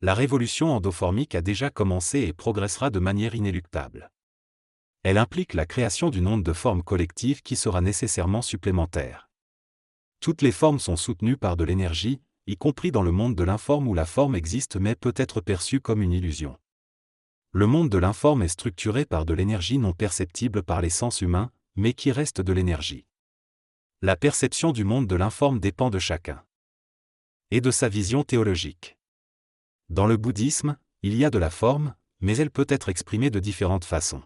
La révolution endoformique a déjà commencé et progressera de manière inéluctable. Elle implique la création d'une onde de forme collective qui sera nécessairement supplémentaire. Toutes les formes sont soutenues par de l'énergie, y compris dans le monde de l'informe où la forme existe mais peut être perçue comme une illusion. Le monde de l'informe est structuré par de l'énergie non perceptible par les sens humains, mais qui reste de l'énergie. La perception du monde de l'informe dépend de chacun et de sa vision théologique. Dans le bouddhisme, il y a de la forme, mais elle peut être exprimée de différentes façons.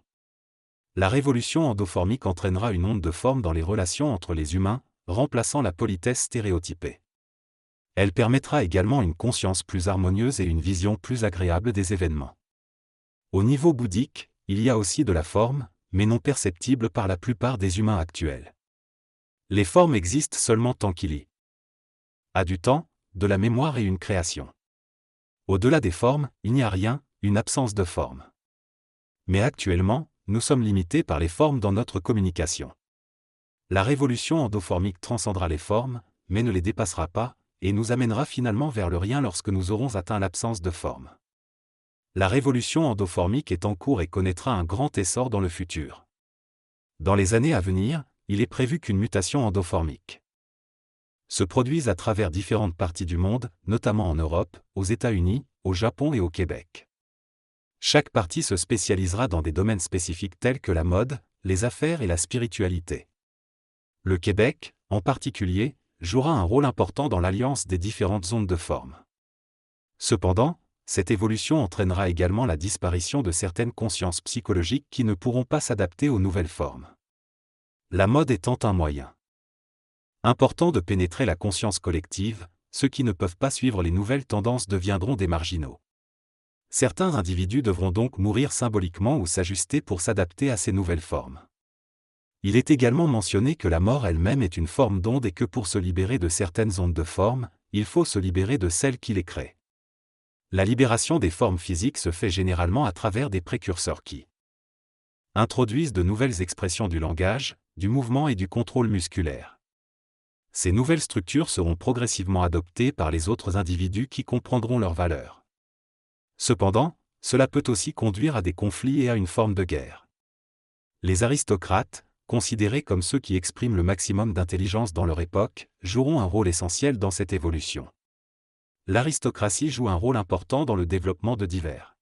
La révolution endoformique entraînera une onde de forme dans les relations entre les humains, remplaçant la politesse stéréotypée. Elle permettra également une conscience plus harmonieuse et une vision plus agréable des événements. Au niveau bouddhique, il y a aussi de la forme, mais non perceptible par la plupart des humains actuels. Les formes existent seulement tant qu'il y a du temps, de la mémoire et une création. Au-delà des formes, il n'y a rien, une absence de forme. Mais actuellement, nous sommes limités par les formes dans notre communication. La révolution endoformique transcendra les formes, mais ne les dépassera pas, et nous amènera finalement vers le rien lorsque nous aurons atteint l'absence de forme. La révolution endoformique est en cours et connaîtra un grand essor dans le futur. Dans les années à venir, il est prévu qu'une mutation endoformique se produise à travers différentes parties du monde, notamment en Europe, aux États-Unis, au Japon et au Québec. Chaque partie se spécialisera dans des domaines spécifiques tels que la mode, les affaires et la spiritualité. Le Québec, en particulier, jouera un rôle important dans l'alliance des différentes ondes de forme. Cependant, cette évolution entraînera également la disparition de certaines consciences psychologiques qui ne pourront pas s'adapter aux nouvelles formes. La mode étant un moyen important de pénétrer la conscience collective, ceux qui ne peuvent pas suivre les nouvelles tendances deviendront des marginaux. Certains individus devront donc mourir symboliquement ou s'ajuster pour s'adapter à ces nouvelles formes. Il est également mentionné que la mort elle-même est une forme d'onde et que pour se libérer de certaines ondes de forme, il faut se libérer de celles qui les créent. La libération des formes physiques se fait généralement à travers des précurseurs qui introduisent de nouvelles expressions du langage, du mouvement et du contrôle musculaire. Ces nouvelles structures seront progressivement adoptées par les autres individus qui comprendront leur valeur. Cependant, cela peut aussi conduire à des conflits et à une forme de guerre. Les aristocrates, considérés comme ceux qui expriment le maximum d'intelligence dans leur époque, joueront un rôle essentiel dans cette évolution. L'aristocratie joue un rôle important dans le développement de divers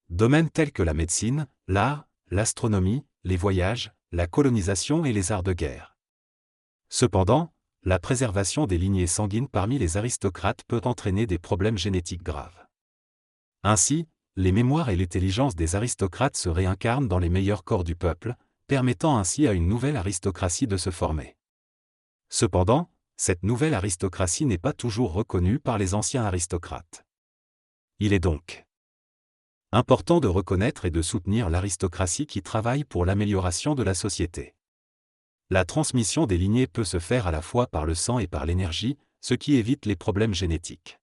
domaines tels que la médecine, l'art, l'astronomie, les voyages, la colonisation et les arts de guerre. Cependant, la préservation des lignées sanguines parmi les aristocrates peut entraîner des problèmes génétiques graves. Ainsi, les mémoires et l'intelligence des aristocrates se réincarnent dans les meilleurs corps du peuple, permettant ainsi à une nouvelle aristocratie de se former. Cependant, cette nouvelle aristocratie n'est pas toujours reconnue par les anciens aristocrates. Il est donc important de reconnaître et de soutenir l'aristocratie qui travaille pour l'amélioration de la société. La transmission des lignées peut se faire à la fois par le sang et par l'énergie, ce qui évite les problèmes génétiques.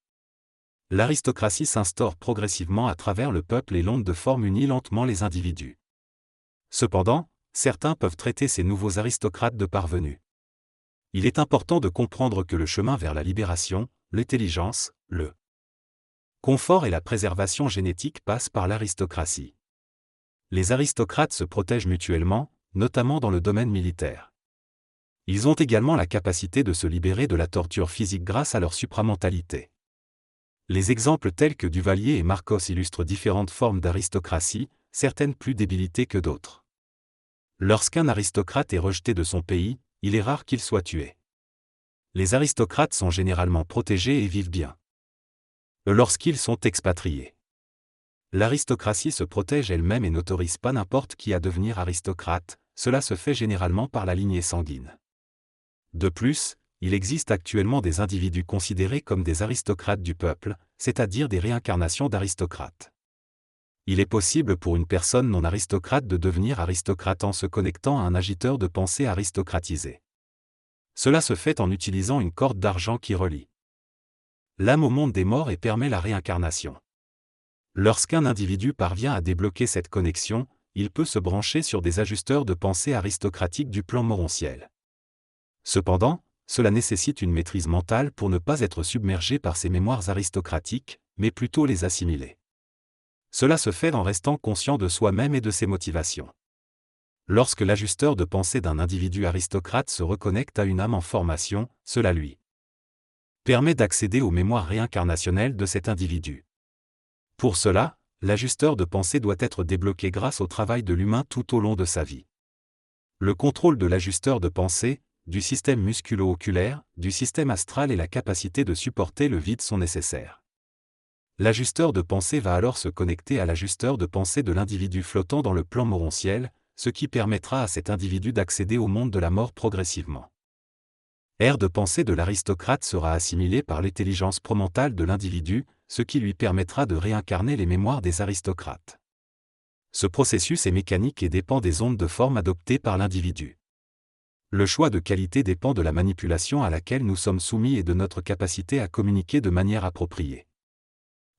L'aristocratie s'instaure progressivement à travers le peuple et l'onde de forme unit lentement les individus. Cependant, certains peuvent traiter ces nouveaux aristocrates de parvenus. Il est important de comprendre que le chemin vers la libération, l'intelligence, le confort et la préservation génétique passent par l'aristocratie. Les aristocrates se protègent mutuellement, notamment dans le domaine militaire. Ils ont également la capacité de se libérer de la torture physique grâce à leur supramentalité. Les exemples tels que Duvalier et Marcos illustrent différentes formes d'aristocratie, certaines plus débilitées que d'autres. Lorsqu'un aristocrate est rejeté de son pays, il est rare qu'il soit tué. Les aristocrates sont généralement protégés et vivent bien lorsqu'ils sont expatriés. L'aristocratie se protège elle-même et n'autorise pas n'importe qui à devenir aristocrate, cela se fait généralement par la lignée sanguine. De plus, il existe actuellement des individus considérés comme des aristocrates du peuple, c'est-à-dire des réincarnations d'aristocrates. Il est possible pour une personne non aristocrate de devenir aristocrate en se connectant à un agiteur de pensée aristocratisé. Cela se fait en utilisant une corde d'argent qui relie l'âme au monde des morts et permet la réincarnation. Lorsqu'un individu parvient à débloquer cette connexion, il peut se brancher sur des ajusteurs de pensée aristocratiques du plan morontiel. Cependant, cela nécessite une maîtrise mentale pour ne pas être submergé par ces mémoires aristocratiques, mais plutôt les assimiler. Cela se fait en restant conscient de soi-même et de ses motivations. Lorsque l'ajusteur de pensée d'un individu aristocrate se reconnecte à une âme en formation, cela lui permet d'accéder aux mémoires réincarnationnelles de cet individu. Pour cela, l'ajusteur de pensée doit être débloqué grâce au travail de l'humain tout au long de sa vie. Le contrôle de l'ajusteur de pensée, du système musculo-oculaire, du système astral et la capacité de supporter le vide sont nécessaires. L'ajusteur de pensée va alors se connecter à l'ajusteur de pensée de l'individu flottant dans le plan morontiel, ce qui permettra à cet individu d'accéder au monde de la mort progressivement. L'aire de pensée de l'aristocrate sera assimilée par l'intelligence promentale de l'individu, ce qui lui permettra de réincarner les mémoires des aristocrates. Ce processus est mécanique et dépend des ondes de forme adoptées par l'individu. Le choix de qualité dépend de la manipulation à laquelle nous sommes soumis et de notre capacité à communiquer de manière appropriée.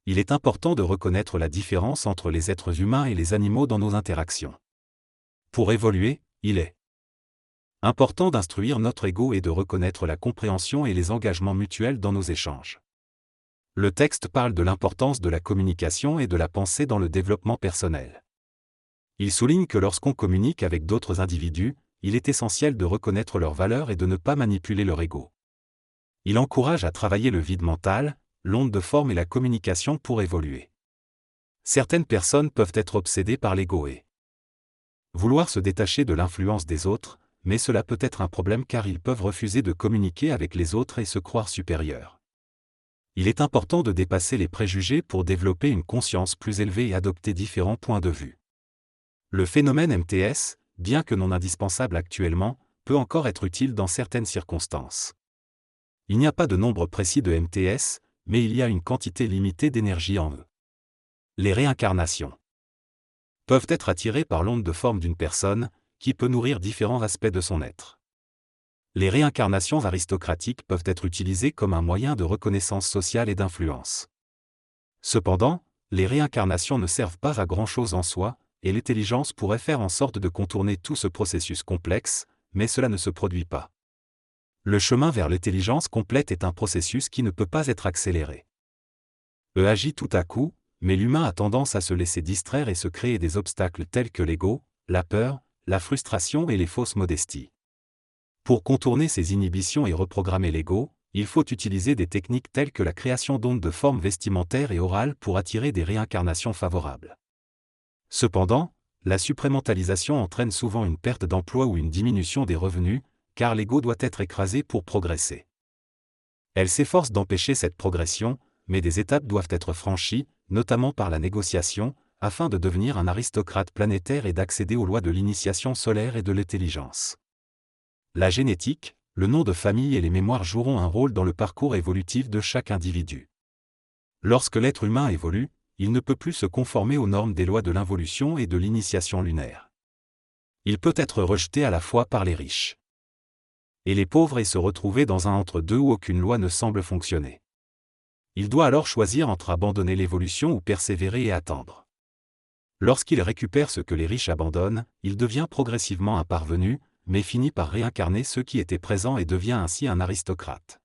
Il est important de reconnaître la différence entre les êtres humains et les animaux dans nos interactions. Pour évoluer, il est important d'instruire notre ego et de reconnaître la compréhension et les engagements mutuels dans nos échanges. Le texte parle de l'importance de la communication et de la pensée dans le développement personnel. Il souligne que lorsqu'on communique avec d'autres individus, il est essentiel de reconnaître leurs valeurs et de ne pas manipuler leur ego. Il encourage à travailler le vide mental, l'onde de forme et la communication pour évoluer. Certaines personnes peuvent être obsédées par l'ego et vouloir se détacher de l'influence des autres, mais cela peut être un problème car ils peuvent refuser de communiquer avec les autres et se croire supérieurs. Il est important de dépasser les préjugés pour développer une conscience plus élevée et adopter différents points de vue. Le phénomène MTS, bien que non indispensable actuellement, peut encore être utile dans certaines circonstances. Il n'y a pas de nombre précis de MTS, mais il y a une quantité limitée d'énergie en eux. Les réincarnations peuvent être attirées par l'onde de forme d'une personne, qui peut nourrir différents aspects de son être. Les réincarnations aristocratiques peuvent être utilisées comme un moyen de reconnaissance sociale et d'influence. Cependant, les réincarnations ne servent pas à grand-chose en soi, et l'intelligence pourrait faire en sorte de contourner tout ce processus complexe, mais cela ne se produit pas. Le chemin vers l'intelligence complète est un processus qui ne peut pas être accéléré. Agit tout à coup, mais l'humain a tendance à se laisser distraire et se créer des obstacles tels que l'ego, la peur, la frustration et les fausses modesties. Pour contourner ces inhibitions et reprogrammer l'ego, il faut utiliser des techniques telles que la création d'ondes de forme vestimentaire et orale pour attirer des réincarnations favorables. Cependant, la supramentalisation entraîne souvent une perte d'emploi ou une diminution des revenus, car l'ego doit être écrasé pour progresser. Elle s'efforce d'empêcher cette progression, mais des étapes doivent être franchies, notamment par la négociation, afin de devenir un aristocrate planétaire et d'accéder aux lois de l'initiation solaire et de l'intelligence. La génétique, le nom de famille et les mémoires joueront un rôle dans le parcours évolutif de chaque individu. Lorsque l'être humain évolue, il ne peut plus se conformer aux normes des lois de l'involution et de l'initiation lunaire. Il peut être rejeté à la fois par les riches et les pauvres et se retrouver dans un entre-deux où aucune loi ne semble fonctionner. Il doit alors choisir entre abandonner l'évolution ou persévérer et attendre. Lorsqu'il récupère ce que les riches abandonnent, il devient progressivement un parvenu, mais finit par réincarner ceux qui étaient présents et devient ainsi un aristocrate.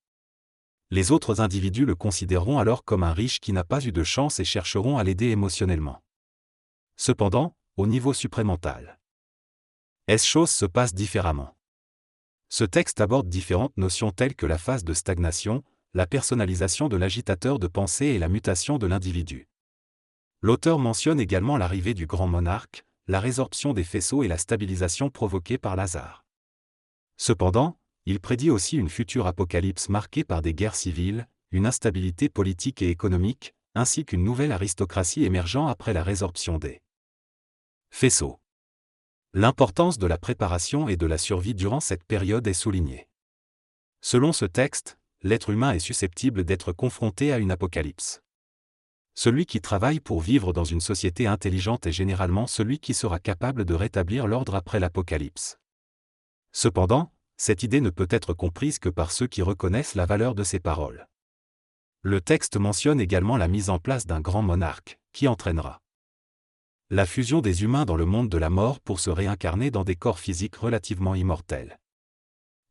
Les autres individus le considéreront alors comme un riche qui n'a pas eu de chance et chercheront à l'aider émotionnellement. Cependant, au niveau supramental, choses se passent différemment. Ce texte aborde différentes notions telles que la phase de stagnation, la personnalisation de l'agitateur de pensée et la mutation de l'individu. L'auteur mentionne également l'arrivée du grand monarque, la résorption des faisceaux et la stabilisation provoquée par Lazare. Cependant, il prédit aussi une future apocalypse marquée par des guerres civiles, une instabilité politique et économique, ainsi qu'une nouvelle aristocratie émergeant après la résorption des faisceaux. L'importance de la préparation et de la survie durant cette période est soulignée. Selon ce texte, l'être humain est susceptible d'être confronté à une apocalypse. Celui qui travaille pour vivre dans une société intelligente est généralement celui qui sera capable de rétablir l'ordre après l'apocalypse. Cependant, cette idée ne peut être comprise que par ceux qui reconnaissent la valeur de ces paroles. Le texte mentionne également la mise en place d'un grand monarque, qui entraînera la fusion des humains dans le monde de la mort pour se réincarner dans des corps physiques relativement immortels.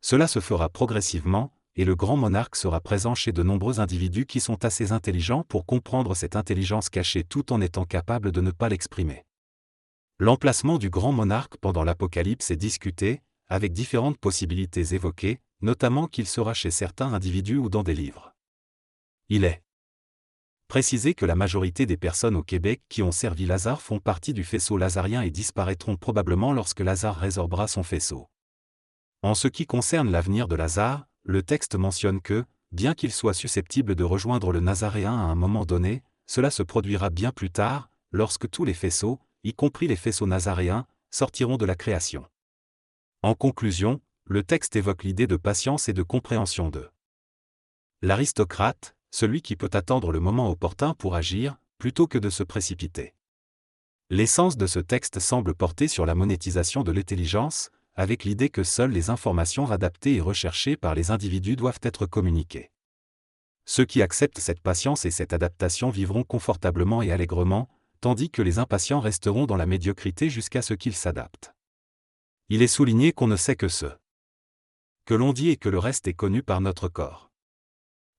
Cela se fera progressivement, et le grand monarque sera présent chez de nombreux individus qui sont assez intelligents pour comprendre cette intelligence cachée tout en étant capables de ne pas l'exprimer. L'emplacement du grand monarque pendant l'Apocalypse est discuté, avec différentes possibilités évoquées, notamment qu'il sera chez certains individus ou dans des livres. Il est précisé que la majorité des personnes au Québec qui ont servi Lazare font partie du faisceau lazarien et disparaîtront probablement lorsque Lazare résorbera son faisceau. En ce qui concerne l'avenir de Lazare, le texte mentionne que, bien qu'il soit susceptible de rejoindre le Nazaréen à un moment donné, cela se produira bien plus tard, lorsque tous les faisceaux, y compris les faisceaux nazaréens, sortiront de la création. En conclusion, le texte évoque l'idée de patience et de compréhension de l'aristocrate, celui qui peut attendre le moment opportun pour agir, plutôt que de se précipiter. L'essence de ce texte semble porter sur la monétisation de l'intelligence, avec l'idée que seules les informations adaptées et recherchées par les individus doivent être communiquées. Ceux qui acceptent cette patience et cette adaptation vivront confortablement et allègrement, tandis que les impatients resteront dans la médiocrité jusqu'à ce qu'ils s'adaptent. Il est souligné qu'on ne sait que ce que l'on dit et que le reste est connu par notre corps.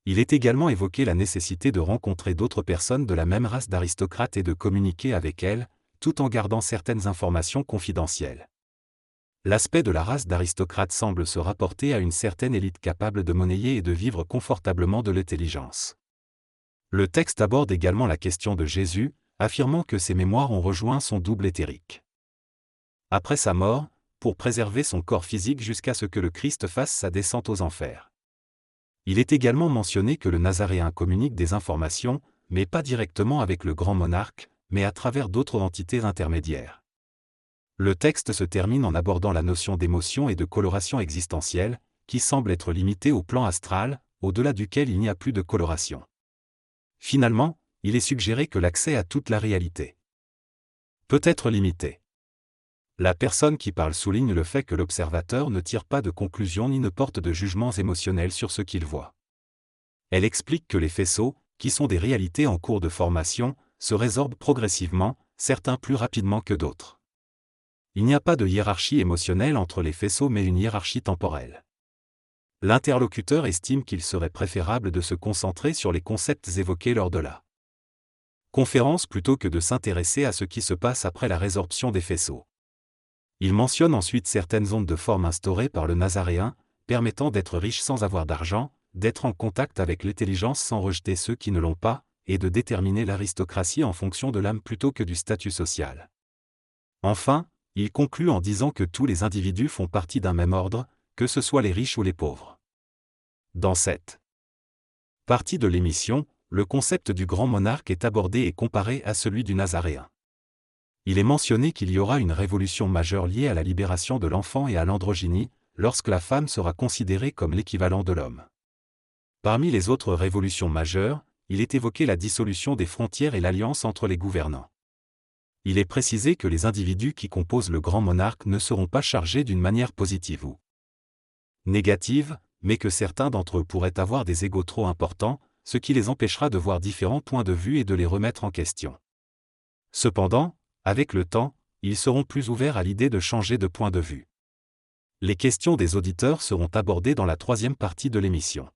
Il est également évoqué la nécessité de rencontrer d'autres personnes de la même race d'aristocrates et de communiquer avec elles, tout en gardant certaines informations confidentielles. L'aspect de la race d'aristocrates semble se rapporter à une certaine élite capable de monnayer et de vivre confortablement de l'intelligence. Le texte aborde également la question de Jésus, affirmant que ses mémoires ont rejoint son double éthérique. Après sa mort, pour préserver son corps physique jusqu'à ce que le Christ fasse sa descente aux enfers. Il est également mentionné que le Nazaréen communique des informations, mais pas directement avec le grand monarque, mais à travers d'autres entités intermédiaires. Le texte se termine en abordant la notion d'émotion et de coloration existentielle, qui semble être limitée au plan astral, au-delà duquel il n'y a plus de coloration. Finalement, il est suggéré que l'accès à toute la réalité peut être limité. La personne qui parle souligne le fait que l'observateur ne tire pas de conclusions ni ne porte de jugements émotionnels sur ce qu'il voit. Elle explique que les faisceaux, qui sont des réalités en cours de formation, se résorbent progressivement, certains plus rapidement que d'autres. Il n'y a pas de hiérarchie émotionnelle entre les faisceaux mais une hiérarchie temporelle. L'interlocuteur estime qu'il serait préférable de se concentrer sur les concepts évoqués lors de la conférence plutôt que de s'intéresser à ce qui se passe après la résorption des faisceaux. Il mentionne ensuite certaines ondes de forme instaurées par le Nazaréen, permettant d'être riche sans avoir d'argent, d'être en contact avec l'intelligence sans rejeter ceux qui ne l'ont pas, et de déterminer l'aristocratie en fonction de l'âme plutôt que du statut social. Enfin, il conclut en disant que tous les individus font partie d'un même ordre, que ce soit les riches ou les pauvres. Dans cette partie de l'émission, le concept du grand monarque est abordé et comparé à celui du Nazaréen. Il est mentionné qu'il y aura une révolution majeure liée à la libération de l'enfant et à l'androgynie, lorsque la femme sera considérée comme l'équivalent de l'homme. Parmi les autres révolutions majeures, il est évoqué la dissolution des frontières et l'alliance entre les gouvernants. Il est précisé que les individus qui composent le grand monarque ne seront pas chargés d'une manière positive ou négative, mais que certains d'entre eux pourraient avoir des égos trop importants, ce qui les empêchera de voir différents points de vue et de les remettre en question. Cependant, avec le temps, ils seront plus ouverts à l'idée de changer de point de vue. Les questions des auditeurs seront abordées dans la troisième partie de l'émission.